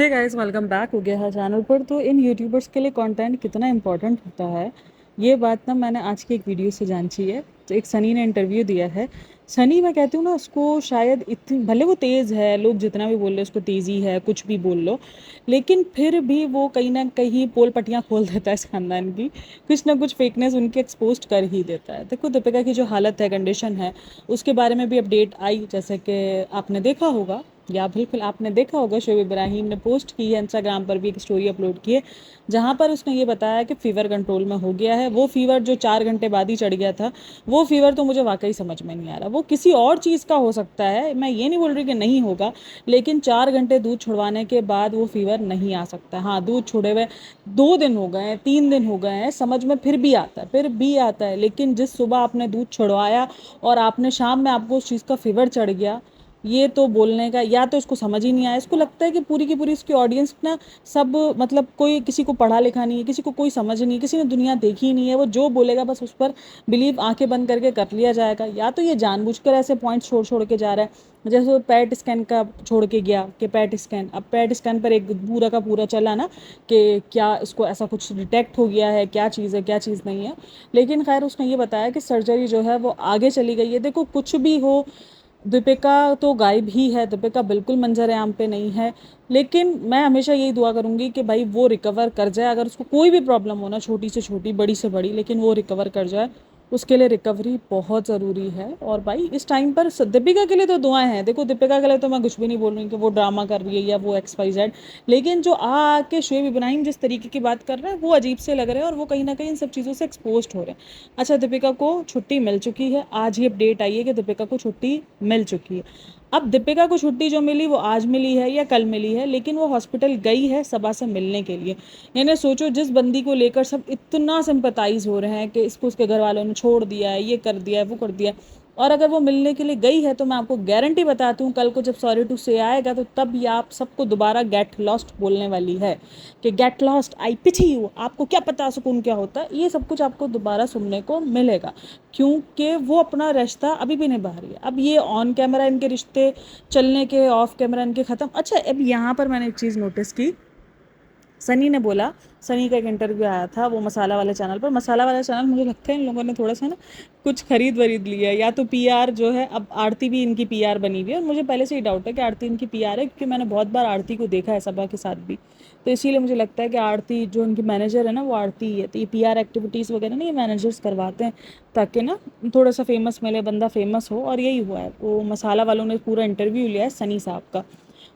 Hey guys, welcome back हो गया है चैनल पर। तो इन यूट्यूबर्स के लिए कंटेंट कितना इंपॉर्टेंट होता है, ये बात ना मैंने आज की एक वीडियो से जानी है। तो एक सनी ने इंटरव्यू दिया है। सनी, मैं कहती हूँ ना, उसको शायद इतनी, भले वो तेज़ है, लोग जितना भी बोल रहे उसको तेज़ी है, कुछ भी बोल लो, लेकिन फिर भी वो कहीं ना कहीं पोल पट्टियाँ खोल देता है इस खानदान की। कुछ ना कुछ फेकनेस उनकी एक्सपोज कर ही देता है। देखो, दीपिका की जो हालत है, कंडीशन है, उसके बारे में भी अपडेट आई, जैसे कि आपने देखा होगा, या बिल्कुल आपने देखा होगा, शोएब इब्राहिम ने पोस्ट की है, इंस्टाग्राम पर भी एक स्टोरी अपलोड की है, जहाँ पर उसने ये बताया कि फ़ीवर कंट्रोल में हो गया है। वो फ़ीवर जो 4 घंटे बाद ही चढ़ गया था, वो फ़ीवर तो मुझे वाकई समझ में नहीं आ रहा। वो किसी और चीज़ का हो सकता है, मैं ये नहीं बोल रही कि नहीं होगा, लेकिन 4 घंटे दूध छुड़वाने के बाद वो फ़ीवर नहीं आ सकता। हाँ, दूध छुड़े हुए 2 दिन हो गए हैं, 3 दिन हो गए हैं, समझ में फिर भी आता है, फिर भी आता है। लेकिन जिस सुबह आपने दूध छुड़वाया और आपने शाम में आपको उस चीज़ का फ़ीवर चढ़ गया, ये तो बोलने का, या तो इसको समझ ही नहीं आया। इसको लगता है कि पूरी की पूरी इसकी ऑडियंस ना, सब मतलब कोई किसी को पढ़ा लिखा नहीं है, किसी को कोई समझ नहीं है, किसी ने दुनिया देखी ही नहीं है, वो जो बोलेगा बस उस पर बिलीव आंखें बंद करके कर लिया जाएगा। या तो ये जानबूझकर ऐसे पॉइंट्स छोड़ छोड़ के जा रहा है, जैसे वो पैट स्कैन का छोड़ के गया कि पैट स्कैन, अब पैट स्कैन पर एक पूरा का पूरा चला ना कि क्या इसको ऐसा कुछ डिटेक्ट हो गया है, क्या चीज़ है क्या चीज़ नहीं है। लेकिन खैर, उसने ये बताया कि सर्जरी जो है वो आगे चली गई है। देखो, कुछ भी हो, दीपिका तो गायब ही है, दीपिका बिल्कुल मंजर आम पे नहीं है। लेकिन मैं हमेशा यही दुआ करूंगी कि भाई वो रिकवर कर जाए। अगर उसको कोई भी प्रॉब्लम हो ना, छोटी से छोटी, बड़ी से बड़ी, लेकिन वो रिकवर कर जाए। उसके लिए रिकवरी बहुत ज़रूरी है। और भाई इस टाइम पर दीपिका के लिए तो दुआएं हैं। देखो, दीपिका के लिए तो मैं कुछ भी नहीं बोल रही हूँ कि वो ड्रामा कर रही है या वो XYZ, लेकिन जो आके शोएब इब्राहिम जिस तरीके की बात कर रहे हैं, वो अजीब से लग रहे हैं, और वो कहीं ना कहीं इन सब चीज़ों से एक्सपोज हो रहे हैं। अच्छा, दीपिका को छुट्टी मिल चुकी है, आज ही अपडेट आई है कि दीपिका को छुट्टी मिल चुकी है। अब दीपिका को छुट्टी जो मिली वो आज मिली है या कल मिली है, लेकिन वो हॉस्पिटल गई है सबा से मिलने के लिए। यानी सोचो, जिस बंदी को लेकर सब इतना सिंपैथाइज हो रहे हैं कि इसको उसके घर वालों ने छोड़ दिया है, ये कर दिया है, वो कर दिया है, और अगर वो मिलने के लिए गई है, तो मैं आपको गारंटी बताती हूँ, कल को जब सॉरी टू से आएगा, तो तब ये आप सबको दोबारा गेट लॉस्ट बोलने वाली है कि get lost, I pity you, आपको क्या पता सुकून क्या होता है। ये सब कुछ आपको दोबारा सुनने को मिलेगा, क्योंकि वो अपना रिश्ता अभी भी निभा रही है। अब ये ऑन कैमरा इनके रिश्ते चलने के, ऑफ कैमरा इनके ख़त्म। अच्छा, अब यहाँ पर मैंने एक चीज़ नोटिस की, सनी ने बोला, सनी का एक इंटरव्यू आया था वो मसाला वाले चैनल पर। मसाला वाला चैनल, मुझे लगता है इन लोगों ने थोड़ा सा ना कुछ खरीद वरीद लिया है, या तो पीआर जो है, अब आरती भी इनकी पीआर बनी हुई है, और मुझे पहले से ही डाउट है कि आरती इनकी पीआर है, क्योंकि मैंने बहुत बार आरती को देखा है सबा के साथ भी। तो इसीलिए मुझे लगता है कि आरती जो इनकी मैनेजर है ना, वो आरती ही है। तो ये पीआर एक्टिविटीज़ वगैरह ना ये मैनेजर्स करवाते हैं, ताकि ना थोड़ा सा फेमस मिले, बंदा फेमस हो। और यही हुआ है, वो मसाला वालों ने पूरा इंटरव्यू लिया है सनी साहब का।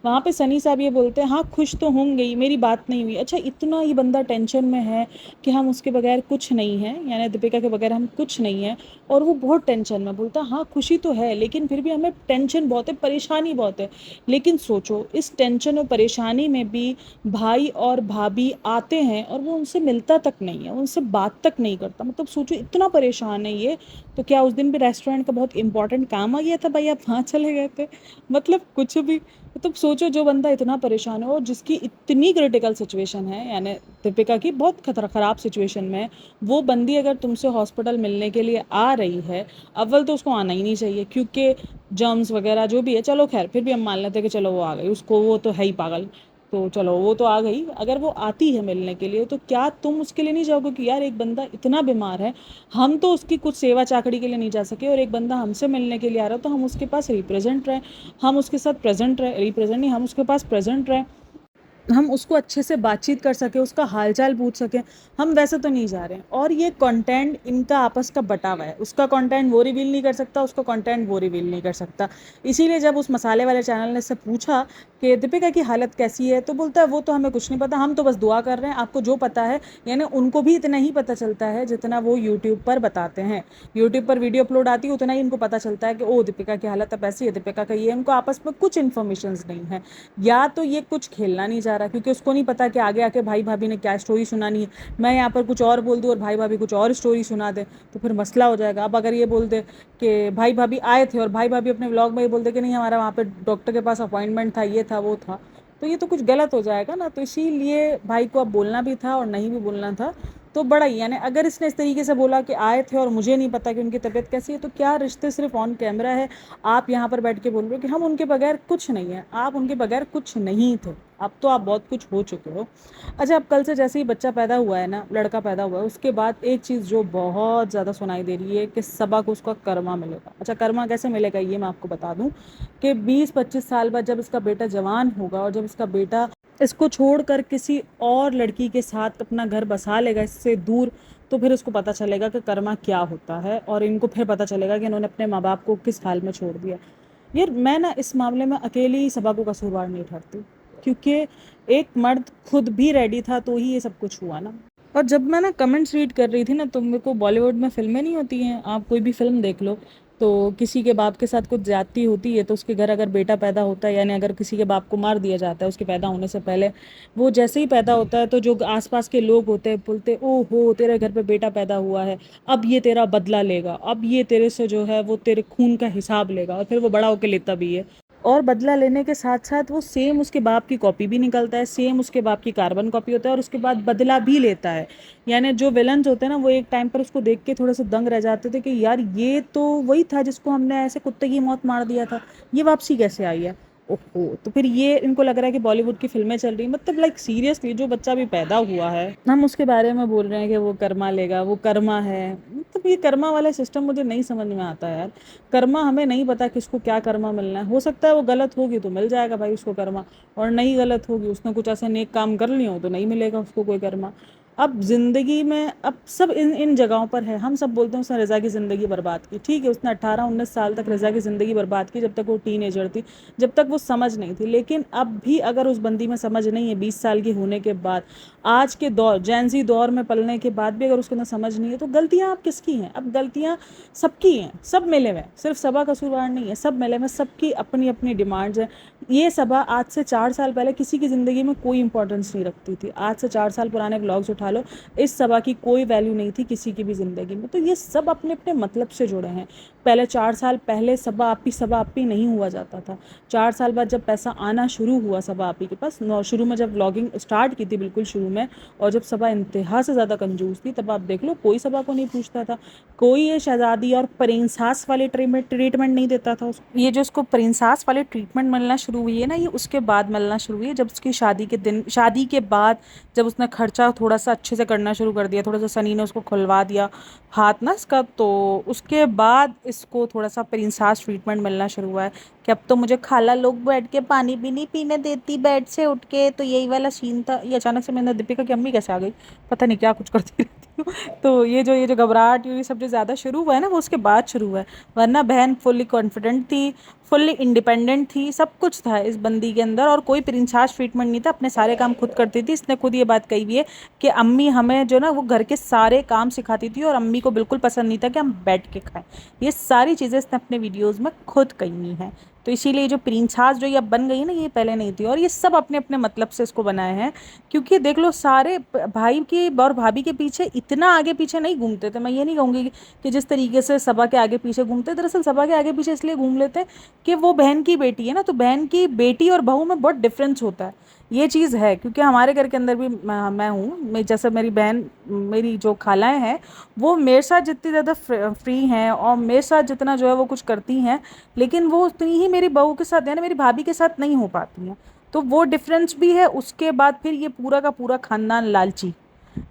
वहाँ पे सनी साहब ये बोलते हैं, हाँ खुश तो होंगे ही, मेरी बात नहीं हुई। अच्छा, इतना ही बंदा टेंशन में है कि हम उसके बगैर कुछ नहीं हैं, यानी दीपिका के बगैर हम कुछ नहीं हैं, और वो बहुत टेंशन में बोलता है, हाँ खुशी तो है, लेकिन फिर भी हमें टेंशन बहुत है, परेशानी बहुत है। लेकिन सोचो, इस टेंशन और परेशानी में भी भाई और भाभी आते हैं, और वो उनसे मिलता तक नहीं है, उनसे बात तक नहीं करता। मतलब सोचो, इतना परेशान है ये। तो क्या उस दिन भी रेस्टोरेंट का बहुत इंपॉर्टेंट काम आ गया था भाई, आप वहाँ चले गए थे? मतलब कुछ भी। तो सोचो, जो बंदा इतना परेशान है और जिसकी इतनी क्रिटिकल सिचुएशन है, यानी दीपिका की बहुत खतरा ख़राब सिचुएशन में है, वो बंदी अगर तुमसे हॉस्पिटल मिलने के लिए आ रही है, अव्वल तो उसको आना ही नहीं चाहिए, क्योंकि जर्म्स वगैरह जो भी है, चलो खैर फिर भी हम मान लेते हैं कि चलो वो आ गई, उसको वो तो है ही पागल, तो चलो वो तो आ गई। अगर वो आती है मिलने के लिए, तो क्या तुम उसके लिए नहीं जाओगे कि यार एक बंदा इतना बीमार है, हम तो उसकी कुछ सेवा चाकरी के लिए नहीं जा सके, और एक बंदा हमसे मिलने के लिए आ रहा है, तो हम उसके पास रिप्रेजेंट रहें, हम उसके साथ प्रेजेंट रहे, रिप्रेजेंट नहीं, हम उसके पास प्रेजेंट रहे, हम उसको अच्छे से बातचीत कर सके, उसका हालचाल पूछ सकें। हम वैसे तो नहीं जा रहे हैं, और ये कंटेंट इनका आपस का बटा हुआ है। उसका कंटेंट वो रिवील नहीं कर सकता, उसका कंटेंट वो रिवील नहीं कर सकता। इसीलिए जब उस मसाले वाले चैनल ने से पूछा कि दीपिका की हालत कैसी है, तो बोलता है वो तो हमें कुछ नहीं पता, हम तो बस दुआ कर रहे हैं, आपको जो पता है। यानी उनको भी इतना ही पता चलता है जितना वो यूट्यूब पर बताते हैं। यूट्यूब पर वीडियो अपलोड आती है, उतना ही इनको पता चलता है कि ओ दीपिका की हालत अब ऐसी है, दीपिका का ये। उनको आपस में कुछ इन्फॉर्मेशन नहीं है। या तो ये कुछ खेलना नहीं चाह रहा, क्योंकि उसको नहीं पता कि आगे आके भाई भाभी ने क्या स्टोरी सुनानी है। मैं यहाँ पर कुछ और बोल दूँ और भाई भाभी कुछ और स्टोरी सुना दे, तो फिर मसला हो जाएगा। अब अगर ये बोल दे कि भाई भाभी आए थे, और भाई भाभी अपने व्लॉग में ये बोल दे कि नहीं हमारा वहाँ पे डॉक्टर के पास अपॉइंटमेंट था, ये था वो था, तो ये तो कुछ गलत हो जाएगा ना। तो इसीलिए भाई को अब बोलना भी था और नहीं भी बोलना था। तो बड़ा ही, यानी अगर इसने इस तरीके से बोला कि आए थे और मुझे नहीं पता कि उनकी तबीयत कैसी है, तो क्या रिश्ते सिर्फ ऑन कैमरा है? आप यहाँ पर बैठ के बोल रहे हो कि हम उनके बगैर कुछ नहीं है, आप उनके बगैर कुछ नहीं थे। अब तो आप बहुत कुछ हो चुके हो। अच्छा, अब कल से जैसे ही बच्चा पैदा हुआ है ना, लड़का पैदा हुआ है, उसके बाद एक चीज़ जो बहुत ज़्यादा सुनाई दे रही है कि सबा को उसका कर्मा मिलेगा। अच्छा, कर्मा कैसे मिलेगा ये मैं आपको बता दूं कि 20-25 साल बाद जब इसका बेटा जवान होगा और जब इसका बेटा इसको छोड़कर किसी और लड़की के साथ अपना घर बसा लेगा इससे दूर, तो फिर उसको पता चलेगा कि कर्मा क्या होता है, और इनको फिर पता चलेगा कि इन्होंने अपने माँ बाप को किस हाल में छोड़ दिया। यार मैं ना इस मामले में अकेली सबा को कसूरवार नहीं ठहरती, क्योंकि एक मर्द खुद भी रेडी था तो ही ये सब कुछ हुआ ना। और जब मैं ना कमेंट्स रीड कर रही थी ना, तो मेरे को बॉलीवुड में फिल्में नहीं होती हैं, आप कोई भी फिल्म देख लो, तो किसी के बाप के साथ कुछ ज्यादती होती है तो उसके घर अगर बेटा पैदा होता है, यानी अगर किसी के बाप को मार दिया जाता है उसके पैदा होने से पहले, वो जैसे ही पैदा होता है तो जो आसपास के लोग होते हैं बोलते, ओहो तेरे घर पे बेटा पैदा हुआ है, अब ये तेरा बदला लेगा, अब ये तेरे से जो है वो तेरे खून का हिसाब लेगा, और फिर वो बड़ा होकर लेता भी है। और बदला लेने के साथ साथ वो सेम उसके बाप की कॉपी भी निकलता है, सेम उसके बाप की कार्बन कॉपी होता है, और उसके बाद बदला भी लेता है। यानी जो विलन्स होते हैं ना, वो एक टाइम पर उसको देख के थोड़े से दंग रह जाते थे कि यार ये तो वही था जिसको हमने ऐसे कुत्ते की मौत मार दिया था, ये वापसी कैसे आई है। ओहो, तो फिर ये इनको लग रहा है कि बॉलीवुड की फिल्में चल रही, मतलब लाइक सीरियसली जो बच्चा भी पैदा हुआ है हम उसके बारे में बोल रहे हैं कि वो कर्मा लेगा, वो कर्मा है। मतलब ये कर्मा वाला सिस्टम मुझे नहीं समझ में आता यार। कर्मा हमें नहीं पता किसको क्या कर्मा मिलना है, हो सकता है वो गलत होगी तो मिल जाएगा भाई उसको कर्मा, और नहीं गलत होगी, उसने कुछ ऐसे नेक काम कर लिए हो तो नहीं मिलेगा उसको कोई कर्मा। अब जिंदगी में अब सब इन इन जगहों पर है, हम सब बोलते हैं उसने रज़ा की ज़िंदगी बर्बाद की, ठीक है उसने 18-19 साल तक रज़ा की ज़िंदगी बर्बाद की, जब तक वो टीनेजर थी, जब तक वो समझ नहीं थी। लेकिन अब भी अगर उस बंदी में समझ नहीं है 20 साल की होने के बाद, आज के दौर जैनजी दौर में पलने के बाद भी अगर उसके अंदर समझ नहीं है, तो गलतियां आप किसकी हैं? अब गलतियां सबकी हैं, सब मिले हुए हैं, सिर्फ सबा कसूरवार नहीं है, सब मिले हुए, सबकी अपनी अपनी डिमांड्स हैं। ये सबा आज से 4 साल पहले किसी की ज़िंदगी में कोई इंपॉर्टेंस नहीं रखती थी, आज से 4 साल पुराने ब्लॉग्स उठा लो, इस सबा की कोई वैल्यू नहीं थी किसी की भी ज़िंदगी में। तो ये सब अपने अपने मतलब से जुड़े हैं। पहले 4 साल पहले सबा आपी नहीं हुआ जाता था। 4 साल बाद जब पैसा आना शुरू हुआ सबा आपी के पास, शुरू में जब व्लॉगिंग स्टार्ट की थी बिल्कुल शुरू में, और जब सबा इंतहा से ज़्यादा कंजूस थी, तब आप देख लो कोई सबा को नहीं पूछता था, कोई ये शहजादी और प्रिंसास वाली ट्रीटमेंट नहीं देता था उसको। ये जो इसको प्रिंसास वाली ट्रीटमेंट मिलना शुरू हुई है ना, ये उसके बाद मिलना शुरू हुई है, जब उसकी शादी के दिन, शादी के बाद जब उसने खर्चा थोड़ा सा अच्छे से करना शुरू कर दिया, थोड़ा सा सनी ने उसको खुलवा दिया हाथ ना इसका, तो उसके बाद इसको थोड़ा सा प्रिंसास ट्रीटमेंट मिलना शुरू हुआ है कि अब तो मुझे खाला लोग बैठ के पानी भी नहीं पीने देती बेड से उठ के, तो यही वाला सीन था। ये अचानक से मैंने दीपिका की अम्मी कैसे आ गई, पता नहीं क्या कुछ करती रहती हूँ। तो ये जो घबराहट ये सब जो ज़्यादा शुरू हुआ है ना, वो उसके बाद शुरू हुआ है, वरना बहन फुल्ली कॉन्फिडेंट थी, फुल्ली इंडिपेंडेंट थी, सब कुछ था इस बंदी के अंदर, और कोई प्रिंसास ट्रीटमेंट नहीं था, अपने सारे काम खुद करती थी। इसने खुद ये बात कही हुई है कि अम्मी हमें जो ना वो घर के सारे काम सिखाती थी, और अम्मी को बिल्कुल पसंद नहीं था कि हम बैठ के खाएं। ये सारी चीज़ें इसने अपने वीडियोज़ में खुद कही हुई हैं। तो इसीलिए जो प्रिंसास जो ये अब बन गई है ना, ये पहले नहीं थी, और ये सब अपने अपने मतलब से इसको बनाए हैं। क्योंकि देख लो सारे भाई के और भाभी के पीछे इतना आगे पीछे नहीं घूमते थे। मैं ये नहीं कहूँगी कि जिस तरीके से सबा के आगे पीछे घूमते, दरअसल सबा के आगे पीछे इसलिए घूम लेते हैं कि वो बहन की बेटी है ना, तो बहन की बेटी और बहू में बहुत डिफरेंस होता है, ये चीज़ है। क्योंकि हमारे घर के अंदर भी मैं हूँ, मैं जैसे मेरी बहन, मेरी जो खालाएँ हैं, वो मेरे साथ जितनी ज़्यादा फ्री हैं और मेरे साथ जितना जो है वो कुछ करती हैं, लेकिन वो उतनी ही मेरी बहू के साथ यानी मेरी भाभी के साथ नहीं हो पाती हैं। तो वो डिफरेंस भी है। उसके बाद फिर ये पूरा का पूरा खानदान लालची,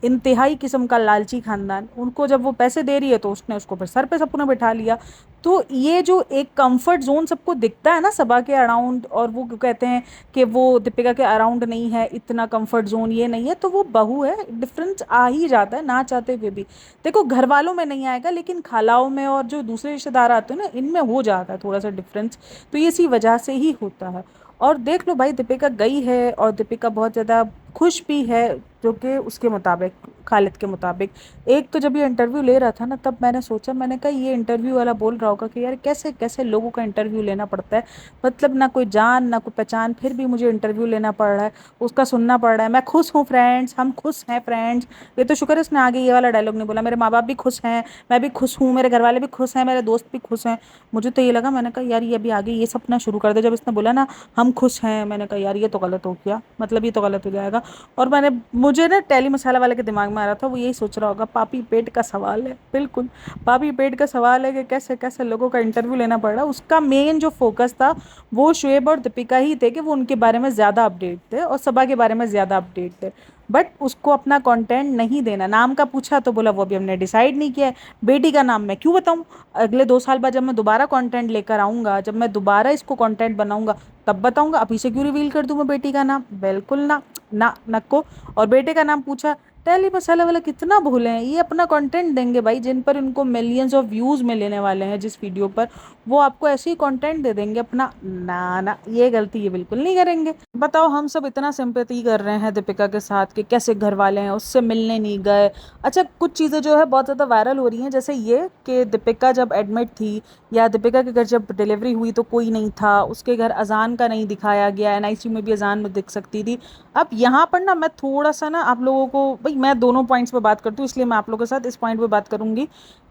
इंतहाई किस्म का लालची खानदान, उनको जब वो पैसे दे रही है तो उसने उसको फिर सर पे सबने बिठा लिया। तो ये जो एक कंफर्ट जोन सबको दिखता है ना सबा के अराउंड, और वो कहते हैं कि वो दीपिका के अराउंड नहीं है, इतना कंफर्ट जोन ये नहीं है, तो वो बहू है, डिफरेंस आ ही जाता है ना चाहते हुए भी। देखो घर वालों में नहीं आएगा, लेकिन खालाओं में और जो दूसरे रिश्तेदार आते हैं ना, इनमें हो जाता है थोड़ा सा डिफरेंस। तो ये इसी वजह से ही होता है। और देख लो भाई, दीपिका गई है और दीपिका बहुत ज़्यादा खुश भी है, जो कि उसके मुताबिक, खालिद के मुताबिक। एक तो जब ये इंटरव्यू ले रहा था ना, तब मैंने सोचा, मैंने कहा ये इंटरव्यू वाला बोल रहा होगा कि यार कैसे कैसे लोगों का इंटरव्यू लेना पड़ता है, मतलब ना कोई जान ना कोई पहचान, फिर भी मुझे इंटरव्यू लेना पड़ रहा है, उसका सुनना पड़ रहा है। मैं खुश हूँ फ्रेंड्स, हम खुश हैं फ्रेंड्स। ये तो शुक्र है उसने आगे ये वाला डायलॉग नहीं बोला, मेरे माँ बाप भी खुश हैं, मैं भी खुश हूँ, मेरे घर वाले भी खुश हैं, मेरे दोस्त भी खुश हैं। मुझे तो ये लगा, मैंने कहा यार ये अभी आगे ये सपना शुरू कर दे। जब इसने बोला ना हम खुश हैं, मैंने कहा यार ये तो गलत हो गया, मतलब ये तो गलत हो जाएगा। और मुझे ना टेली मसाला वाले के दिमाग में आ रहा था, वो यही सोच रहा होगा पापी पेट का सवाल है। बिल्कुल पापी पेट का सवाल है कि कैसे कैसे लोगों का इंटरव्यू लेना पड़ रहा है। उसका मेन जो फोकस था वो शुएब और दीपिका ही थे कि वो उनके बारे में ज़्यादा अपडेट थे और सबा के बारे में ज़्यादा अपडेट थे। बट उसको अपना कंटेंट नहीं देना। नाम का पूछा तो बोला वो अभी हमने डिसाइड नहीं किया है। बेटी का नाम मैं क्यों बताऊं? अगले 2 साल बाद जब मैं दोबारा कंटेंट लेकर आऊंगा, जब मैं दोबारा इसको कंटेंट बनाऊंगा तब बताऊंगा। अभी से क्यों रिवील कर दूं मैं बेटी का नाम? बिल्कुल ना, ना नको। और बेटे का नाम पूछा, टेली मसाला वाला कितना भूले हैं, ये अपना कंटेंट देंगे भाई, जिन पर इनको मिलियंस ऑफ व्यूज में लेने वाले हैं जिस वीडियो पर, वो आपको ऐसे ही कंटेंट दे देंगे अपना। ना ना, ये गलती ये बिल्कुल नहीं करेंगे। बताओ, हम सब इतना सिंपैथी कर रहे हैं दीपिका के साथ कि कैसे घर वाले हैं उससे मिलने नहीं गए। अच्छा, कुछ चीज़ें जो है बहुत ज़्यादा वायरल हो रही हैं, जैसे ये कि दीपिका जब एडमिट थी या दीपिका के घर जब डिलीवरी हुई तो कोई नहीं था, उसके घर अजान का नहीं दिखाया गया, एनआईसीयू में भी अजान में दिख सकती थी। अब यहाँ पर ना मैं थोड़ा सा ना आप लोगों को, भाई मैं दोनों पॉइंट्स पे बात करती हूँ इसलिए मैं आप लोगों के साथ इस पॉइंट पे बात करूंगी।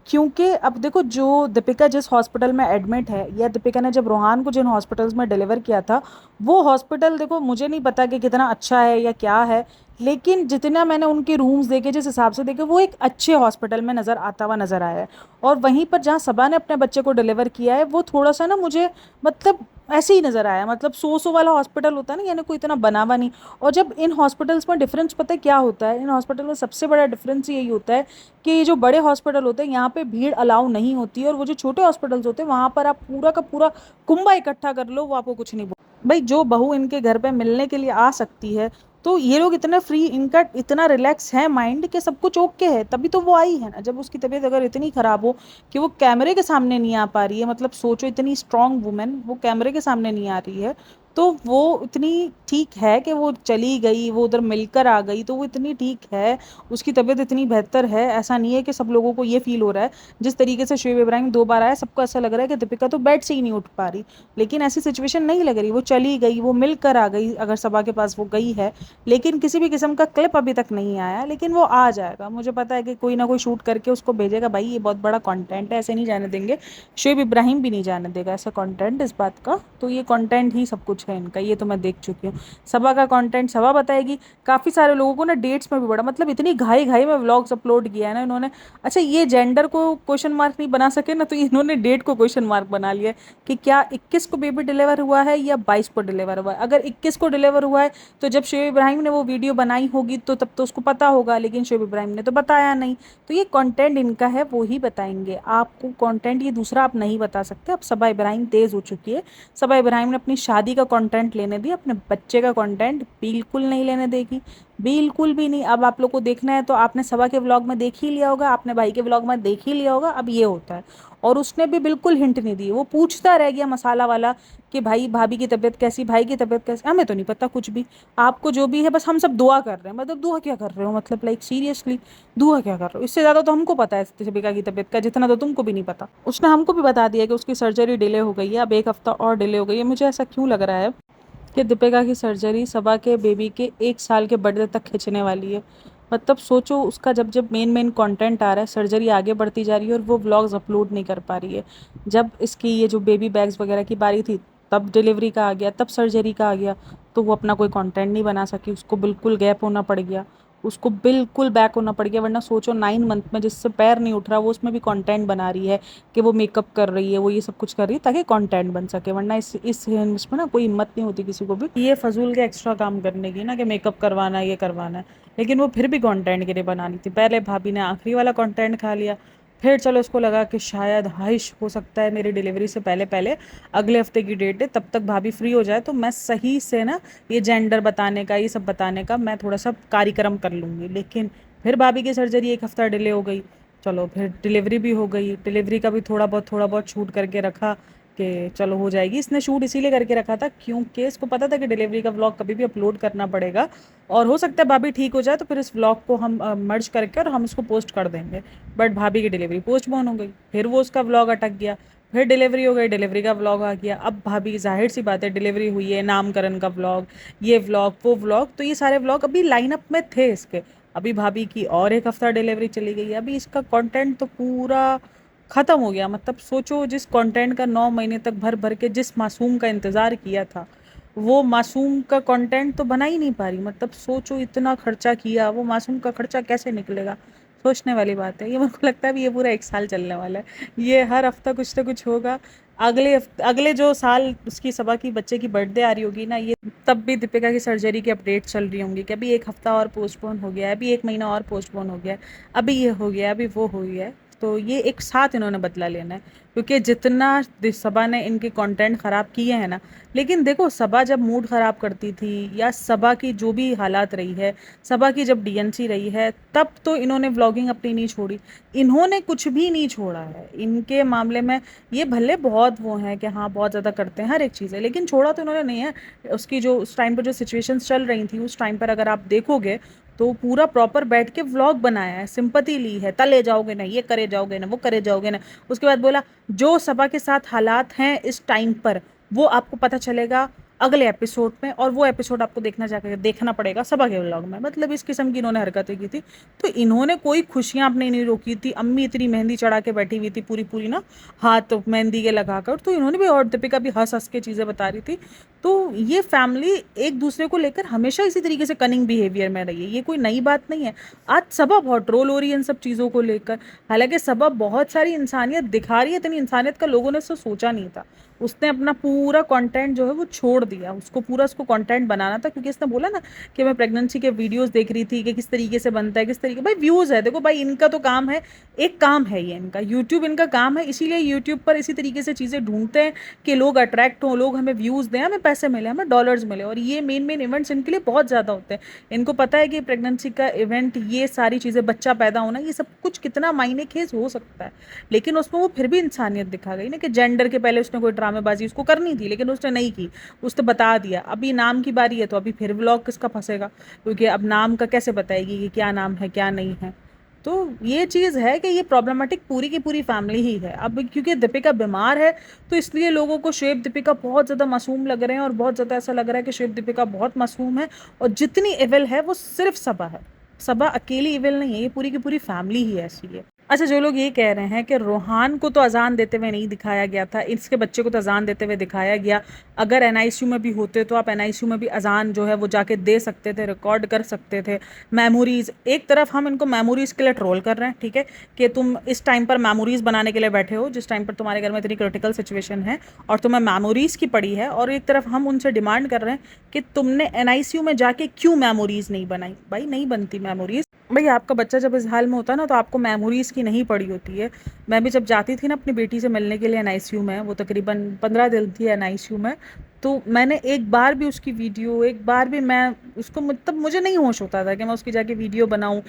क्योंकि अब देखो, जो दीपिका जिस हॉस्पिटल में एडमिट है या दीपिका ने जब रोहान को जिन हॉस्पिटल्स में डिलीवर किया था, वो हॉस्पिटल देखो मुझे नहीं पता कि कितना अच्छा है या क्या है, लेकिन जितना मैंने उनके रूम्स देखे, जिस हिसाब से देखे, वो एक अच्छे हॉस्पिटल में नज़र आता हुआ नज़र आया है। और वहीं पर जहाँ सबा ने अपने बच्चे को डिलीवर किया है वो थोड़ा सा ना मुझे मतलब ऐसे ही नज़र आया, मतलब सो वाला हॉस्पिटल होता है ना, यानी कोई इतना बनावा नहीं। और जब इन हॉस्पिटल्स में डिफरेंस पता है क्या होता है, इन हॉस्पिटल में सबसे बड़ा डिफरेंस यही होता है कि ये जो बड़े हॉस्पिटल होते हैं यहाँ पे भीड़ अलाउ नहीं होती है, और वो जो छोटे हॉस्पिटल्स होते हैं वहाँ पर आप पूरा का पूरा कुंभा इकट्ठा कर लो, वो आपको कुछ नहीं बोल। भाई जो बहू इनके घर पे मिलने के लिए आ सकती है, तो ये लोग इतना फ्री, इनका इतना रिलैक्स है माइंड कि सब कुछ ओके है, तभी तो वो आई है ना। जब उसकी तबीयत अगर इतनी खराब हो कि वो कैमरे के सामने नहीं आ पा रही है, मतलब सोचो इतनी स्ट्रांग वुमेन वो कैमरे के सामने नहीं आ रही है, तो वो इतनी ठीक है कि वो चली गई, वो उधर मिलकर आ गई, तो वो इतनी ठीक है, उसकी तबीयत इतनी बेहतर है। ऐसा नहीं है कि सब लोगों को ये फील हो रहा है जिस तरीके से शुएब इब्राहिम 2 बार आया, सबको ऐसा लग रहा है कि दीपिका तो बेड से ही नहीं उठ पा रही। लेकिन ऐसी सिचुएशन नहीं लग रही, वो चली गई, वो मिलकर आ गई, अगर सबा के पास वो गई है। लेकिन किसी भी किस्म का क्लिप अभी तक नहीं आया, लेकिन वो आ जाएगा। मुझे पता है कि कोई ना कोई शूट करके उसको भेजेगा। भाई ये बहुत बड़ा कंटेंट है, ऐसे नहीं जाने देंगे, शुएब इब्राहिम भी नहीं जाने देगा ऐसा कंटेंट इस बात का। तो ये कंटेंट ही सब कुछ है इनका, ये तो मैं देख चुकी हूँ। सबा का कंटेंट सबा बताएगी। काफ़ी सारे लोगों को ना डेट्स में भी बड़ा, मतलब इतनी घाई घाई में व्लॉग्स अपलोड किया है ना इन्होंने। अच्छा, ये जेंडर को क्वेश्चन मार्क नहीं बना सके ना, तो इन्होंने डेट को क्वेश्चन मार्क बना लिया है कि क्या 21 को बेबी डिलीवर हुआ है या 22 को डिलीवर हुआ है। अगर 21 को डिलीवर हुआ है तो जब शुएब इब्राहिम ने वो वीडियो बनाई होगी तो तब तो उसको पता होगा, लेकिन शुएब इब्राहिम ने तो बताया नहीं। तो ये कंटेंट इनका है, वो ही बताएंगे आपको कंटेंट, ये दूसरा आप नहीं बता सकते। अब सबा इब्राहिम तेज़ हो चुकी है। सबा इब्राहिम ने अपनी शादी का कंटेंट लेने दिया, अपने बच्चे का कंटेंट बिल्कुल नहीं लेने देगी, बिल्कुल भी नहीं। अब आप लोग को देखना है तो आपने सबा के व्लॉग में देख ही लिया होगा, आपने भाई के व्लॉग में देख ही लिया होगा, अब ये होता है। और उसने भी बिल्कुल हिंट नहीं दी, वो पूछता रह गया मसाला वाला कि भाई भाभी की तबीयत कैसी, भाई की तबीयत कैसी। हमें तो नहीं पता कुछ भी, आपको जो भी है बस हम सब दुआ कर रहे हैं। मतलब दुआ क्या कर रहे हो, मतलब लाइक सीरियसली दुआ क्या कर रहे हो? इससे ज़्यादा तो हमको पता है दीपिका की तबीयत का, जितना तो तुमको भी नहीं पता। उसने हमको भी बता दिया कि उसकी सर्जरी डिले हो गई है, अब 1 हफ्ता और डिले हो गई है। मुझे ऐसा क्यों लग रहा है कि दीपिका की सर्जरी सबा के बेबी के 1 साल के बर्थडे तक खिंचने वाली है। मतलब सोचो, उसका जब जब मेन कंटेंट आ रहा है, सर्जरी आगे बढ़ती जा रही है और वो व्लॉग्स अपलोड नहीं कर पा रही है। जब इसकी ये जो बेबी बैग्स वगैरह की बारी थी, तब डिलीवरी का आ गया, तब सर्जरी का आ गया, तो वो अपना कोई कंटेंट नहीं बना सकी, उसको बिल्कुल गैप होना पड़ गया, उसको बिल्कुल बैक होना पड़ गया। वरना सोचो 9 मंथ में जिससे पैर नहीं उठ रहा, वो उसमें भी कंटेंट बना रही है कि वो मेकअप कर रही है, वो ये सब कुछ कर रही है ताकि कंटेंट बन सके। वरना इसमें ना कोई हिम्मत नहीं होती किसी को भी ये फजूल के एक्स्ट्रा काम करने की ना, कि मेकअप करवाना है, ये करवाना है। लेकिन वो फिर भी कंटेंट के लिए बनानी थी। पहले भाभी ने आखिरी वाला कंटेंट खा लिया, फिर चलो इसको लगा कि शायद हाइश हो सकता है मेरी डिलीवरी से पहले पहले अगले हफ्ते की डेट है, तब तक भाभी फ्री हो जाए तो मैं सही से ना ये जेंडर बताने का, ये सब बताने का मैं थोड़ा सा कार्यक्रम कर लूँगी। लेकिन फिर भाभी की सर्जरी 1 हफ्ता डिले हो गई, चलो फिर डिलीवरी भी हो गई। डिलीवरी का भी थोड़ा बहुत शूट करके रखा कि चलो हो जाएगी। इसने शूट इसीलिए करके रखा था क्योंकि इसको पता था कि डिलीवरी का व्लॉग कभी भी अपलोड करना पड़ेगा, और हो सकता है भाभी ठीक हो जाए तो फिर इस व्लॉग को हम मर्ज करके और हम इसको पोस्ट कर देंगे। बट भाभी की डिलीवरी पोस्टपोन हो गई, फिर वो उसका व्लॉग अटक गया, फिर डिलीवरी हो गई, डिलीवरी का व्लॉग आ गया। अब भाभी, जाहिर सी बात है, डिलीवरी हुई है, नामकरण का व्लॉग, ये व्लॉग, वो व्लॉग, तो ये सारे व्लॉग अभी लाइनअप में थे इसके। अभी भाभी की और 1 हफ्ता डिलीवरी चली गई, अभी इसका कंटेंट तो पूरा ख़त्म हो गया। मतलब सोचो, जिस कंटेंट का 9 महीने तक भर भर के जिस मासूम का इंतज़ार किया था, वो मासूम का कंटेंट तो बना ही नहीं पा रही। मतलब सोचो, इतना खर्चा किया, वो मासूम का खर्चा कैसे निकलेगा? सोचने वाली बात है। ये मेरे को लगता है अभी ये पूरा 1 साल चलने वाला है। ये हर हफ्ता कुछ ना कुछ होगा। अगले जो साल उसकी सबा की बच्चे की बर्थडे आ रही होगी ना, ये तब भी दीपिका की सर्जरी की अपडेट चल रही होंगी कि अभी 1 हफ्ता और पोस्टपोन हो गया है, अभी 1 महीना और पोस्टपोन हो गया है, अभी ये हो गया है, अभी वो हो गया है। तो ये एक साथ इन्होंने बदला लेना है, क्योंकि जितना सबा ने इनके कंटेंट ख़राब किए हैं ना। लेकिन देखो, सबा जब मूड ख़राब करती थी, या सबा की जो भी हालात रही है, सबा की जब डीएनसी रही है, तब तो इन्होंने व्लॉगिंग अपनी नहीं छोड़ी। इन्होंने कुछ भी नहीं छोड़ा है इनके मामले में। ये भले बहुत वो हैं कि हाँ बहुत ज़्यादा करते हैं हर एक चीज़ है, लेकिन छोड़ा तो इन्होंने नहीं है। उसकी जो उस टाइम पर जो सिचुएशंस चल रही थी, उस टाइम पर अगर आप देखोगे तो पूरा प्रॉपर बैठ के व्लॉग बनाया है, सिंपैथी ली है, तले जाओगे ना, ये करे जाओगे ना, वो करे जाओगे ना। उसके बाद बोला जो सबा के साथ हालात हैं इस टाइम पर, वो आपको पता चलेगा अगले एपिसोड में, और वो एपिसोड आपको देखना पड़ेगा सबा के व्लॉग में। मतलब इस किस्म की इन्होंने हरकतें की थी। तो इन्होंने कोई खुशियां अपनी नहीं रोकी थी। अम्मी इतनी मेहंदी चढ़ा के बैठी हुई थी पूरी पूरी ना, हाथ मेहंदी के लगाकर, तो इन्होंने भी, और दीपिका भी हंस हंस के चीज़ें बता रही थी। तो ये फैमिली एक दूसरे को लेकर हमेशा इसी तरीके से कनिंग बिहेवियर में रही है, ये कोई नई बात नहीं है। आज सबा बहुत ट्रोल हो रही है इन सब चीज़ों को लेकर। हालांकि सबा बहुत सारी इंसानियत दिखा रही है, इतनी इंसानियत का लोगों ने उससे सोचा नहीं था। उसने अपना पूरा कंटेंट जो है वो छोड़ दिया, उसको पूरा उसको कंटेंट बनाना था, क्योंकि इसने बोला ना कि मैं प्रेगनेंसी के वीडियोस देख रही थी कि किस तरीके से बनता है, किस तरीके, भाई व्यूज़ है। देखो भाई, इनका तो काम है, एक काम है ये इनका, यूट्यूब इनका काम है। इसीलिए यूट्यूब पर इसी तरीके से चीज़ें ढूंढते हैं कि लोग अट्रैक्ट हों, लोग हमें व्यूज़ दें, हमें पैसे मिले, हमें डॉलर्स मिले। और ये मेन मेन इवेंट्स इनके लिए बहुत ज़्यादा होते हैं। इनको पता है कि प्रेगनेंसी का इवेंट, ये सारी चीज़ें, बच्चा पैदा होना, ये सब कुछ कितना मायने खेज हो सकता है। लेकिन उसमें वो फिर भी इंसानियत दिखा गई ना, कि जेंडर के पहले उसने कोई ड्रामेबाजी उसको करनी थी, लेकिन उसने नहीं की। उसने बता दिया। अभी नाम की बारी है, तो अभी फिर व्लॉग किसका फंसेगा, क्योंकि अब नाम का कैसे बताएगी कि क्या नाम है क्या नहीं है। तो ये चीज़ है कि ये प्रॉब्लमेटिक पूरी की पूरी फैमिली ही है। अब क्योंकि दीपिका बीमार है, तो इसलिए लोगों को शेप दीपिका बहुत ज़्यादा मासूम लग रहे हैं, और बहुत ज़्यादा ऐसा लग रहा है कि शेप दीपिका बहुत मासूम है। और जितनी इविल है वो सिर्फ सबा है। सबा अकेली इविल नहीं है, ये पूरी की पूरी फैमिली ही ऐसी है। अच्छा, जो लोग ये कह रहे हैं कि रोहान को तो अजान देते हुए नहीं दिखाया गया था, इसके बच्चे को तो अजान देते हुए दिखाया गया। अगर एनआईसीयू में भी होते तो आप एनआईसीयू में भी अजान जो है वो जाके दे सकते थे, रिकॉर्ड कर सकते थे। मेमोरीज, एक तरफ हम इनको मेमोरीज के लिए ट्रोल कर रहे हैं, ठीक है, कि तुम इस टाइम पर मेमोरीज बनाने के लिए बैठे हो, जिस टाइम पर तुम्हारे घर में इतनी क्रिटिकल सिचुएशन है और तुम्हें मेमोरीज की पड़ी है। और एक तरफ हम उनसे डिमांड कर रहे हैं कि तुमने एनआईसीयू में जाके क्यों मेमोरीज नहीं बनाई। भाई नहीं बनती मेमोरीज। भाई आपका बच्चा जब इस हाल में होता है ना, तो आपको मेमोरीज़ की नहीं पड़ी होती है। मैं भी जब जाती थी ना अपनी बेटी से मिलने के लिए एनआईसीयू में, वो तकरीबन 15 दिन थी एनआईसीयू में, तो मैंने एक बार भी उसकी वीडियो, एक बार भी मैं उसको, मतलब मुझे नहीं होश होता था कि मैं उसकी जाके वीडियो बनाऊं,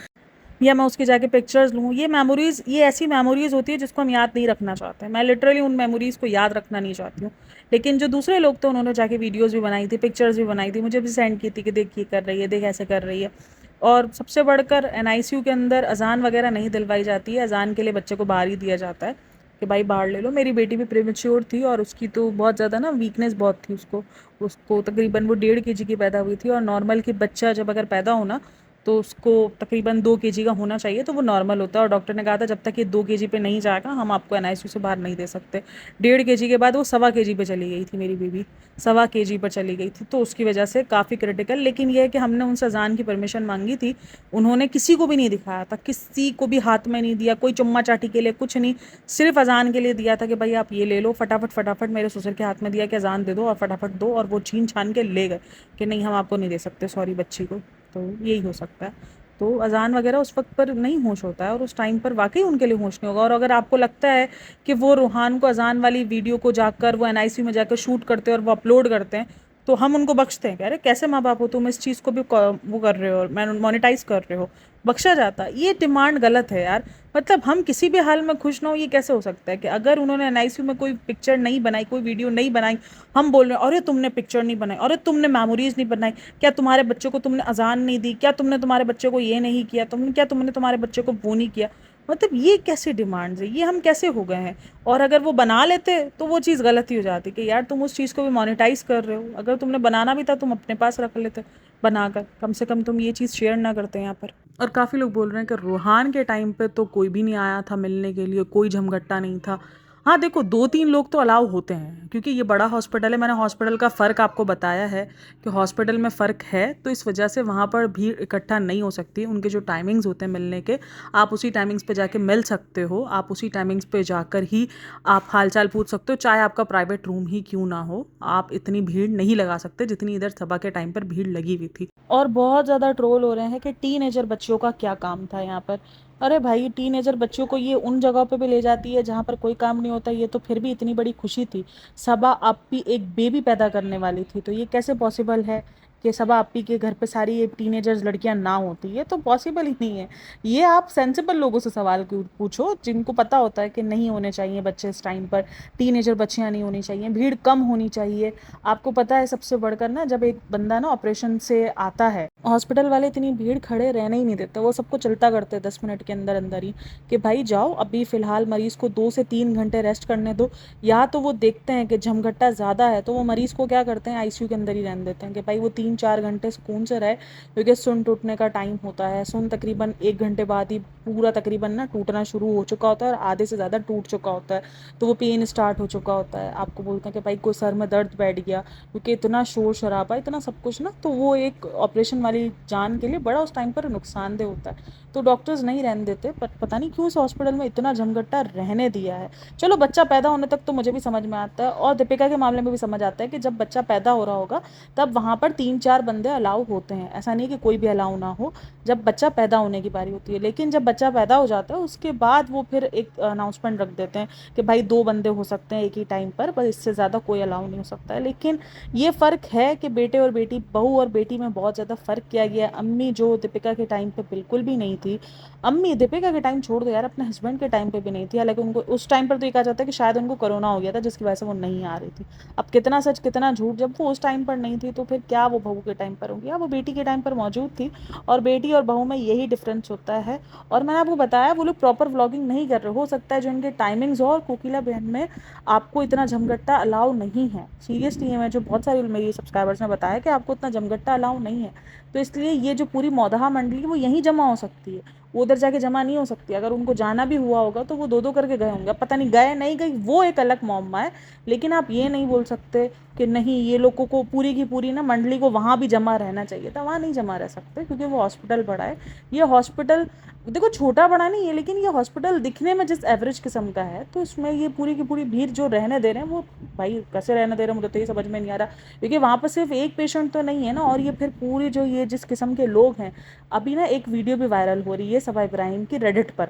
या मैं उसके जाके पिक्चर्स लूँ। ये मेमोरीज़, ये ऐसी मेमोरीज़ होती है जिसको हम याद नहीं रखना चाहते हैं। मैं लिटरली उन मेमोरीज़ को याद रखना नहीं चाहती हूँ। लेकिन जो दूसरे लोग थे, उन्होंने जाके वीडियोज़ भी बनाई थी, पिक्चर्स भी बनाई थी, मुझे भी सेंड की थी कि देख ये कर रही है, देख ऐसे कर रही है। और सबसे बढ़कर एनआईसीयू के अंदर अजान वगैरह नहीं दिलवाई जाती है। अजान के लिए बच्चे को बाहर ही दिया जाता है कि भाई बाहर ले लो। मेरी बेटी भी प्रीमेच्योर थी, और उसकी तो बहुत ज़्यादा ना वीकनेस बहुत थी उसको। उसको तकरीबन वो 1.5 kg की पैदा हुई थी, और नॉर्मल की बच्चा जब अगर पैदा होना, तो उसको तकरीबन 2 kg का होना चाहिए, तो वो नॉर्मल होता है। और डॉक्टर ने कहा था जब तक ये 2 kg पे नहीं जाएगा, हम आपको एनआईसीयू से बाहर नहीं दे सकते। 1.5 kg के बाद वो 1.25 kg पे चली गई थी मेरी बेबी, 1.25 kg पर चली गई थी। तो उसकी वजह से काफ़ी क्रिटिकल। लेकिन ये है कि हमने उनसे अजान की परमिशन मांगी थी, उन्होंने किसी को भी नहीं दिखाया था, किसी को भी हाथ में नहीं दिया, कोई चुम्मा चाटी के लिए कुछ नहीं, सिर्फ अजान के लिए दिया था कि भाई आप ये ले लो। फटाफट फटाफट मेरे ससुर के हाथ में दिया कि अजान दे दो, और फटाफट दो, और वो छीन छान के ले गए कि नहीं हम आपको नहीं दे सकते, सॉरी बच्ची को। तो यही हो सकता है। तो अजान वगैरह उस वक्त पर नहीं होश होता है, और उस टाइम पर वाकई उनके लिए होश नहीं होगा। और अगर आपको लगता है कि वो रूहान को अजान वाली वीडियो को जाकर वो एनआईसीयू में जाकर शूट करते हैं और वो अपलोड करते हैं, तो हम उनको बख्शते हैं। कह रहे कैसे माँ बाप हो तुम, इस चीज़ को भी वो कर रहे हो, मोनेटाइज कर रहे हो, बख्शा जाता। ये डिमांड गलत है यार। मतलब हम किसी भी हाल में खुश ना हो, ये कैसे हो सकता है कि अगर उन्होंने एनआईसीयू में कोई पिक्चर नहीं बनाई, कोई वीडियो नहीं बनाई, हम बोल रहे हैं अरे तुमने पिक्चर नहीं बनाई, अरे तुमने मेमोरीज नहीं बनाई, क्या तुम्हारे बच्चे को तुमने अजान नहीं दी, क्या तुमने तुम्हारे बच्चे को ये नहीं किया, तुमने तुम्हारे बच्चे को वो नहीं किया। मतलब ये कैसे डिमांड्स है, ये हम कैसे हो गए हैं। और अगर वो बना लेते तो वो चीज़ गलत ही हो जाती कि यार तुम उस चीज़ को भी मोनेटाइज कर रहे हो। अगर तुमने बनाना भी था तुम अपने पास रख लेते बनाकर, कम से कम तुम ये चीज़ शेयर ना करते यहाँ पर। और काफ़ी लोग बोल रहे हैं कि रूहान के टाइम पे तो कोई भी नहीं आया था मिलने के लिए, कोई झमघट्टा नहीं था। हाँ, देखो 2-3 लोग तो अलाउ होते हैं क्योंकि ये बड़ा हॉस्पिटल है। मैंने हॉस्पिटल का फ़र्क आपको बताया है कि हॉस्पिटल में फ़र्क है, तो इस वजह से वहाँ पर भीड़ इकट्ठा नहीं हो सकती। उनके जो टाइमिंग्स होते हैं मिलने के, आप उसी टाइमिंग्स पे जाके मिल सकते हो। आप उसी टाइमिंग्स पे जाकर ही आप हाल-चाल पूछ सकते हो, चाहे आपका प्राइवेट रूम ही क्यों ना हो। आप इतनी भीड़ नहीं लगा सकते जितनी इधर सभा के टाइम पर भीड़ लगी हुई थी। और बहुत ज़्यादा ट्रोल हो रहे हैं कि टीनेजर बच्चों का क्या काम था यहाँ पर। अरे भाई, टीनेजर बच्चों को ये उन जगह पे भी ले जाती है जहाँ पर कोई काम नहीं होता, ये तो फिर भी इतनी बड़ी खुशी थी। सबा अप्पी एक बेबी पैदा करने वाली थी, तो ये कैसे पॉसिबल है कि सबा अप्पी के घर पे सारी ये टीनेजर्स लड़कियां ना होती? ये तो पॉसिबल ही नहीं है। ये आप सेंसिबल लोगों से सवाल क्यों पूछो जिनको पता होता है कि नहीं होने चाहिए बच्चे इस टाइम पर, टीनेजर बच्चियां नहीं होनी चाहिए, भीड़ कम होनी चाहिए। आपको पता है सबसे बढ़कर ना, जब एक बंदा ना ऑपरेशन से आता है, हॉस्पिटल वाले इतनी भीड़ खड़े रहने ही नहीं देते, वो सबको चलता करते हैं 10 मिनट के अंदर अंदर ही कि भाई जाओ, अभी फिलहाल मरीज को 2 से 3 घंटे रेस्ट करने दो। या तो वो देखते हैं कि झमघट्टा ज़्यादा है तो वो मरीज को क्या करते हैं, आईसीयू के अंदर ही रहने देते हैं कि भाई वो 3-4 घंटे सुकून से रहे, क्योंकि सुन टूटने का टाइम होता है। सुन तकरीबन 1 घंटे बाद ही पूरा तकरीबन ना टूटना शुरू हो चुका होता है और आधे से ज़्यादा टूट चुका होता है, तो वो पेन स्टार्ट हो चुका होता है। आपको बोलते हैं कि भाई कोई सर में दर्द बैठ गया, क्योंकि इतना शोर शराबा, इतना सब कुछ ना, तो वो एक ऑपरेशन वाली जान के लिए बड़ा उस टाइम पर नुकसानदेह होता है। तो डॉक्टर्स नहीं रहने देते, पर पता नहीं क्यों इस हॉस्पिटल में इतना झमघट्टा रहने दिया है। चलो बच्चा पैदा होने तक तो मुझे भी समझ में आता है, और दीपिका के मामले में भी समझ आता है कि जब बच्चा पैदा हो रहा होगा तब वहाँ पर 3-4 बंदे अलाउ होते हैं, ऐसा नहीं कि कोई भी अलाउ ना हो जब बच्चा पैदा होने की बारी होती है। लेकिन जब बच्चा पैदा हो जाता है उसके बाद वो फिर एक अनाउंसमेंट रख देते हैं कि भाई 2 बंदे हो सकते हैं एक ही टाइम पर, बस इससे ज़्यादा कोई अलाउ नहीं हो सकता है। लेकिन ये फ़र्क है कि बेटे और बेटी, बहू और बेटी में बहुत ज़्यादा फ़र्क किया गया है। अम्मी जो दीपिका के टाइम पे बिल्कुल भी नहीं थी, अम्मी दीपिका के टाइम छोड़ दो यार, अपने हस्बैंड के टाइम पे भी नहीं थी। हालांकि उनको उस टाइम पर तो ये कहा जाता है कि शायद उनको कोरोना हो गया था जिसकी वजह से वो नहीं आ रही थी। अब कितना सच कितना झूठ, जब वो उस टाइम पर नहीं थी तो फिर क्या वो बहू के टाइम पर होगी? या वो बेटी के टाइम पर मौजूद थी। और बेटी और बहू में यही डिफरेंस होता है। और मैंने आपको बताया वो लोग प्रॉपर व्लॉगिंग नहीं कर रहे, हो सकता है जो इनके टाइमिंग्स हो, और कोकिला बहन में आपको इतना झमघट्टा अलाउ नहीं है। सीरियसली है, मैं जो बहुत सारी मेरी सब्सक्राइबर्स ने बताया कि आपको इतना झमघट्टा अलाउ नहीं है, तो इसलिए ये जो पूरी मौदहा मंडली है वो यहीं जमा हो सकती है, वो उधर जाके जमा नहीं हो सकती। अगर उनको जाना भी हुआ होगा तो वो दो दो करके गए होंगे, पता नहीं गए नहीं गई वो एक अलग मौमा है। लेकिन आप ये नहीं बोल सकते कि नहीं ये लोगों को पूरी की पूरी ना मंडली को वहाँ भी जमा रहना चाहिए था। वहाँ नहीं जमा रह सकते क्योंकि वो हॉस्पिटल बड़ा है। ये हॉस्पिटल देखो छोटा बड़ा नहीं है, लेकिन ये हॉस्पिटल दिखने में जिस एवरेज किस्म का है, तो इसमें ये पूरी की पूरी भीड़ जो रहने दे रहे हैं, वो भाई कैसे रहने दे रहे हैं मुझे तो ये समझ में नहीं आ रहा। क्योंकि वहाँ पर सिर्फ एक पेशेंट तो नहीं है ना, और ये फिर पूरी जो ये जिस किस्म के लोग हैं। अभी ना एक वीडियो भी वायरल हो रही है सबा इब्राहिम की रेडिट पर,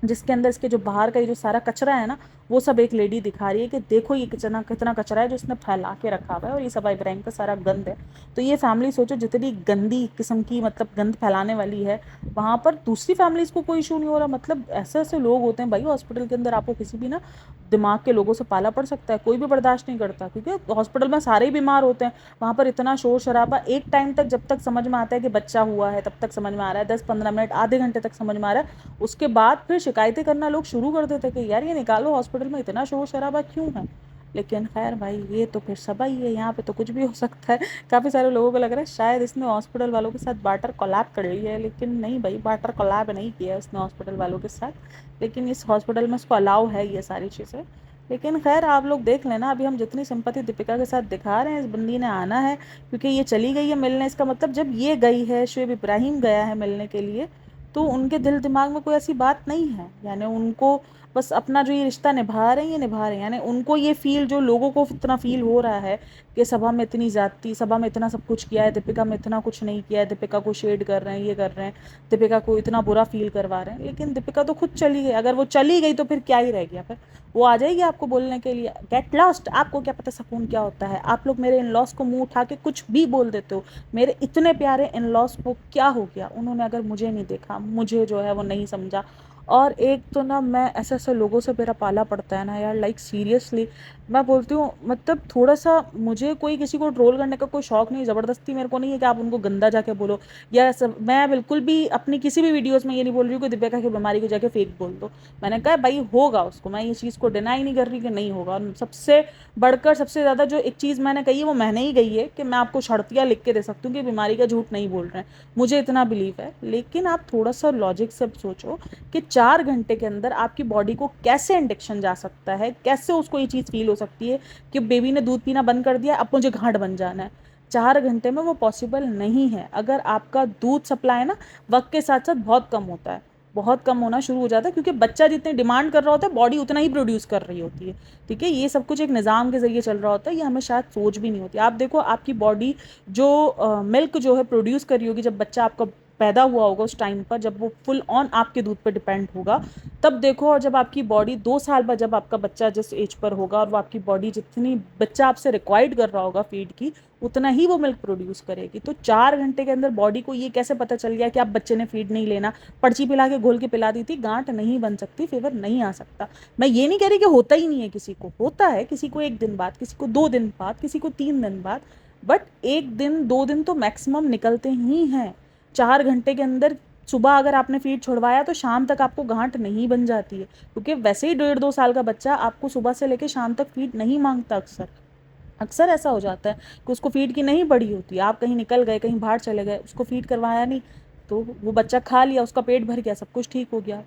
जिसके अंदर इसके जो बाहर का ये जो सारा कचरा है ना, वो सब एक लेडी दिखा रही है कि देखो ये कितना कितना कचरा है जो इसने फैला के रखा हुआ है, और ये सबा इब्राहिम का सारा गंद है। तो ये फैमिली सोचो जितनी गंदी किस्म की मतलब गंद फैलाने वाली है, वहाँ पर दूसरी फैमिलीज को कोई इशू नहीं हो रहा। मतलब ऐसे ऐसे लोग होते हैं भाई हॉस्पिटल के अंदर, आपको किसी भी ना दिमाग के लोगों से पाला पड़ सकता है, कोई भी बर्दाश्त नहीं करता, क्योंकि हॉस्पिटल में सारे ही बीमार होते हैं। वहाँ पर इतना शोर शराबा, एक टाइम तक जब तक समझ में आता है कि बच्चा हुआ है तब तक समझ में आ रहा है, 10-15 मिनट आधे घंटे तक समझ में आ रहा है। उसके बाद फिर शिकायतें करना लोग शुरू कर देते कि यार ये निकालो, हॉस्पिटल में इतना शोर शराबा क्यों है। लेकिन खैर भाई ये तो फिर सब ही है, यहाँ पे तो कुछ भी हो सकता है। काफ़ी सारे लोगों को लग रहा है शायद इसने हॉस्पिटल वालों के साथ बार्टर कोलैब कर लिया है, लेकिन नहीं भाई, बार्टर कोलैब नहीं किया है इसने हॉस्पिटल वालों के साथ। लेकिन इस हॉस्पिटल में इसको अलाउ है ये सारी चीज़ें। लेकिन खैर आप लोग देख लेना, अभी हम जितनी सिंपैथी दीपिका के साथ दिखा रहे हैं, इस बंदी ने आना है क्योंकि ये चली गई है मिलने। इसका मतलब जब ये गई है, शुएब इब्राहिम गया है मिलने के लिए, तो उनके दिल दिमाग में कोई ऐसी बात नहीं है। यानी उनको बस अपना जो ये रिश्ता निभा रहे हैं ये निभा रहे हैं। यानी उनको ये फील जो लोगों को इतना फील हो रहा है कि सभा में इतनी ज़्यादती, सभा में इतना सब कुछ किया है, दीपिका में इतना कुछ नहीं किया है, दीपिका को शेड कर रहे हैं, ये कर रहे हैं, दीपिका को इतना बुरा फील करवा रहे हैं। लेकिन दीपिका तो खुद चली गई, अगर वो चली गई तो फिर क्या ही रह गया? फिर वो आ जाएगी आपको बोलने के लिए, गेट लॉस्ट। आपको क्या पता सुकून क्या होता है? आप लोग मेरे इन लॉस को मुंह उठा के कुछ भी बोल देते हो। मेरे इतने प्यारे इन लॉस को क्या हो गया? उन्होंने अगर मुझे नहीं देखा, मुझे जो है वो नहीं समझा। और एक तो ना मैं ऐसे ऐसे लोगों से मेरा पाला पड़ता है ना यार, लाइक सीरियसली मैं बोलती हूँ, मतलब थोड़ा सा मुझे कोई किसी को ट्रोल करने का कोई शौक नहीं, ज़बरदस्ती मेरे को नहीं है कि आप उनको गंदा जाके बोलो या सब। मैं बिल्कुल भी अपनी किसी भी वीडियोस में ये नहीं बोल रही हूँ कि दीपिका की बीमारी को जाके फेक बोल दो। मैंने कहा भाई होगा उसको, मैं ये चीज़ को डिनाई नहीं कर रही कि नहीं होगा। और सबसे बढ़कर सबसे ज़्यादा जो एक चीज़ मैंने कही है वो मैंने ही कही है कि मैं आपको शर्तियाँ लिख के दे सकती हूँ कि बीमारी का झूठ नहीं बोल रहे हैं, मुझे इतना बिलीव है। लेकिन आप थोड़ा सा लॉजिक से सोचो कि 4 घंटे के अंदर आपकी बॉडी को कैसे इंडक्शन जा सकता है, कैसे उसको ये चीज़ फील हो सकती है कि बेबी ने दूध पीना बंद कर दिया, अब मुझे गांठ बन जाना है। 4 घंटे में वो पॉसिबल नहीं है। अगर आपका दूध सप्लाई ना वक्त के साथ साथ बहुत कम होता है, बहुत कम होना शुरू हो जाता है, क्योंकि बच्चा जितने डिमांड कर रहा होता है बॉडी उतना ही प्रोड्यूस कर रही होती है। ठीक है, ये सब कुछ एक निज़ाम के ज़रिए चल रहा होता है, ये हमें शायद सोच भी नहीं होती। आप देखो आपकी बॉडी जो मिल्क जो है प्रोड्यूस कर रही होगी जब बच्चा आपका पैदा हुआ होगा, उस टाइम पर जब वो फुल ऑन आपके दूध पर डिपेंड होगा, तब देखो। और जब आपकी बॉडी 2 साल बाद जब आपका बच्चा जिस एज पर होगा और वो आपकी बॉडी जितनी बच्चा आपसे रिक्वायर्ड कर रहा होगा फीड की, उतना ही वो मिल्क प्रोड्यूस करेगी। तो 4 घंटे के अंदर बॉडी को ये कैसे पता चल गया कि आप बच्चे ने फीड नहीं लेना, पर्ची पिला के घोल के पिला दी थी, गांठ नहीं बन सकती, फीवर नहीं आ सकता। मैं ये नहीं कह रही कि होता ही नहीं है, किसी को होता है, किसी को 1 दिन बाद, किसी को 2 दिन बाद, किसी को 3 दिन बाद, बट 1 दिन 2 दिन तो मैक्सिमम निकलते ही हैं। 4 घंटे के अंदर सुबह अगर आपने फीड छुड़वाया तो शाम तक आपको गांठ नहीं बन जाती है, क्योंकि वैसे ही 1.5-2 साल का बच्चा आपको सुबह से लेकर शाम तक फीड नहीं मांगता। अक्सर अक्सर ऐसा हो जाता है कि उसको फीड की नहीं पड़ी होती, आप कहीं निकल गए, कहीं बाहर चले गए, उसको फीड करवाया नहीं, तो वो बच्चा खा लिया, उसका पेट भर गया, सब कुछ ठीक हो गया,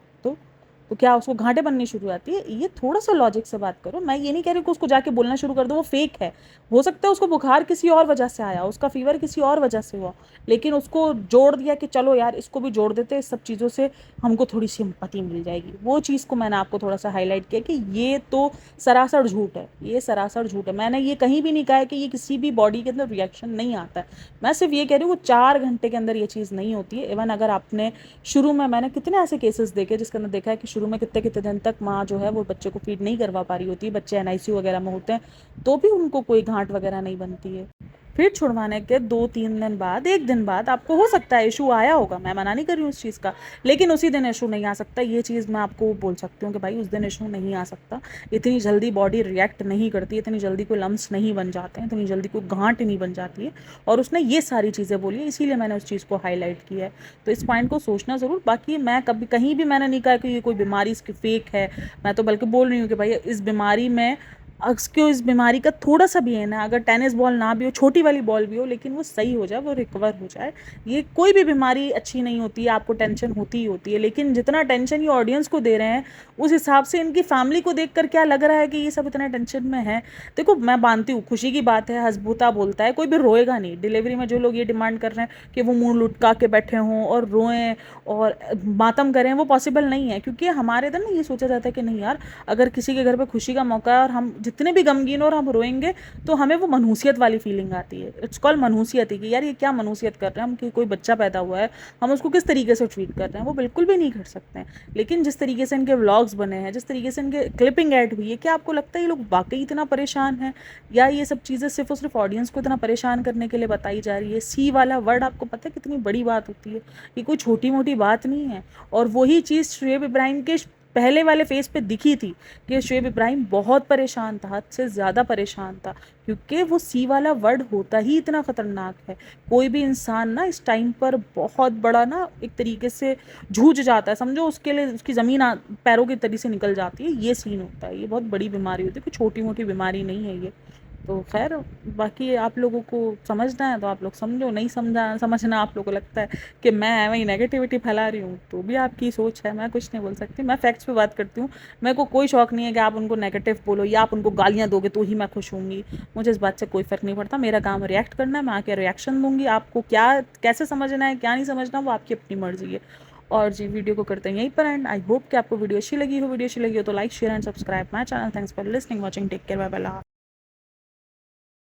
तो क्या उसको गांठें बननी शुरू आती है। ये थोड़ा सा लॉजिक से बात करो। मैं ये नहीं कह रही कि उसको जाके बोलना शुरू कर दो, वो फेक है। हो सकता है उसको बुखार किसी और वजह से आया, उसका फीवर किसी और वजह से हुआ, लेकिन उसको जोड़ दिया कि चलो यार इसको भी जोड़ देते, इस सब चीज़ों से हमको थोड़ी सी एम्पैथी मिल जाएगी। वो चीज़ को मैंने आपको थोड़ा सा हाईलाइट किया कि ये तो सरासर झूठ है, ये सरासर झूठ है। मैंने ये कहीं भी नहीं कहा है कि ये किसी भी बॉडी के अंदर रिएक्शन नहीं आता है। मैं सिर्फ ये कह रही हूँ वो 4 घंटे के अंदर ये चीज़ नहीं होती है। इवन अगर आपने शुरू में, मैंने कितने ऐसे केसेस देखे जिसके अंदर देखा है कि शुरू में कितने कितने दिन तक माँ जो है वो बच्चे को फीड नहीं करवा पा रही होती है, बच्चे एनआईसीयू वगैरह में होते हैं, तो भी उनको कोई गांठ वगैरह नहीं बनती है। फिर छुड़वाने के 2-3 दिन बाद, 1 दिन बाद आपको हो सकता है इशू आया होगा, मैं मना नहीं कर रही हूँ उस चीज़ का, लेकिन उसी दिन इशू नहीं आ सकता। ये चीज़ मैं आपको बोल सकती हूँ कि भाई उस दिन इशू नहीं आ सकता। इतनी जल्दी बॉडी रिएक्ट नहीं करती, इतनी जल्दी कोई लम्स नहीं बन जाते हैं, इतनी जल्दी कोई गांठ नहीं बन जाती है। और उसने ये सारी चीज़ें बोली है, इसीलिए मैंने उस चीज़ को हाईलाइट किया है। तो इस पॉइंट को सोचना ज़रूर। बाकी मैं कभी कहीं भी मैंने नहीं कहा कि ये कोई बीमारी इसकी फेक है। मैं तो बल्कि बोल रही हूँ कि भाई इस बीमारी में, क्यों इस बीमारी का थोड़ा सा भी है ना, अगर टेनिस बॉल ना भी हो, छोटी वाली बॉल भी हो, लेकिन वो सही हो जाए, वो रिकवर हो जाए। ये कोई भी बीमारी अच्छी नहीं होती है, आपको टेंशन होती ही होती है, लेकिन जितना टेंशन ये ऑडियंस को दे रहे हैं उस हिसाब से इनकी फैमिली को देखकर क्या लग रहा है कि ये सब इतना टेंशन में है। देखो मैं मानती हूँ खुशी की बात है, हंसबूता बोलता है, कोई भी रोएगा नहीं। डिलीवरी में जो लोग ये डिमांड कर रहे हैं कि वो मुँह लुटका के बैठे हों और रोएं और मातम करें, वो पॉसिबल नहीं है। क्योंकि हमारे इधर ना ये सोचा जाता है कि नहीं यार, अगर किसी के घर पे खुशी का मौका है और हम जितने भी गमगीन और हम रोएंगे तो हमें वो मनहूसियत वाली फीलिंग आती है। इट्स कॉल्ड मनहूसियत, है कि यार ये क्या मनहूसियत कर रहे हैं हम, कि कोई बच्चा पैदा हुआ है, हम उसको किस तरीके से ट्रीट कर रहे हैं, वो बिल्कुल भी नहीं कर सकते हैं। लेकिन जिस तरीके से इनके व्लॉग्स बने हैं, जिस तरीके से इनके क्लिपिंग ऐड हुई है, क्या आपको लगता है ये लोग वाकई इतना परेशान हैं, या ये सब चीज़ें सिर्फ और सिर्फ ऑडियंस को इतना परेशान करने के लिए बताई जा रही है। सी वाला वर्ड आपको पता है कितनी बड़ी बात होती है, ये कोई छोटी मोटी बात नहीं है। और वही चीज़ शुएब इब्राहिम के पहले वाले फेस पे दिखी थी कि शुएब इब्राहिम बहुत परेशान था, हद से ज़्यादा परेशान था, क्योंकि वो सी वाला वर्ड होता ही इतना ख़तरनाक है। कोई भी इंसान ना इस टाइम पर बहुत बड़ा ना एक तरीके से जूझ जाता है, समझो उसके लिए उसकी ज़मीन पैरों की तरी से निकल जाती है। ये सीन होता है, ये बहुत बड़ी बीमारी होती है, कोई छोटी मोटी बीमारी नहीं है ये। तो खैर बाकी आप लोगों को समझना है तो आप लोग समझो, नहीं समझना आप लोगों को लगता है कि मैं वही नेगेटिविटी फैला रही हूँ, तो भी आपकी सोच है, मैं कुछ नहीं बोल सकती। मैं फैक्ट्स पे बात करती हूँ। मेरे को कोई शौक नहीं है कि आप उनको नेगेटिव बोलो या आप उनको गालियाँ दोगे तो ही मैं खुश होंगी। मुझे इस बात से कोई फ़र्क नहीं पड़ता, मेरा काम रिएक्ट करना है, मैं आके रिएक्शन दूँगी। आपको क्या कैसे समझना है, क्या नहीं समझना, वो आपकी अपनी मर्ज़ी है। और जी वीडियो को करते हैं यहीं पर एंड। आई होप कि आपको वीडियो अच्छी लगी हो। वीडियो अच्छी लगी हो तो like share and subscribe my channel. Thanks for listening, watching, take care, bye bye.